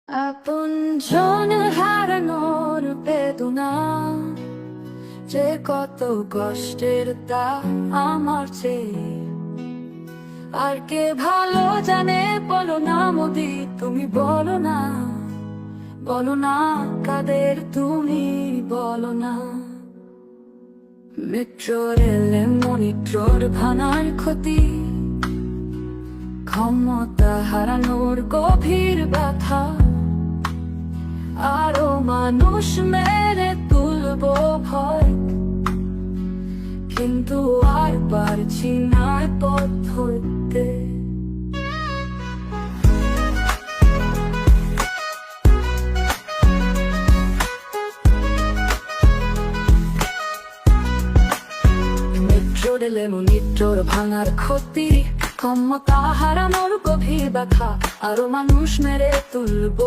আপনজন হারানোর বেদনা যে কত কষ্টের তা আমার চেয়ে আর কে ভালো জানে। বলো না মোদি, তুমি বলো না, বলো না কাদের তুমি বলো না। মেট্রোর এলে মনিট্রোর ভাঙার ক্ষতি, ক্ষমতা হারানোর গভীর ব্যথা, আরো মানুষ মেরে তুলবো ভয়, কিন্তু আর পারছি না পথ ধরতে। মেট্রো রেলে মনিট্রোর ভাঙার ক্ষতি, ক্ষমতা হারানোর গভীর ব্যথা, আরো মানুষ মেরে তুলবো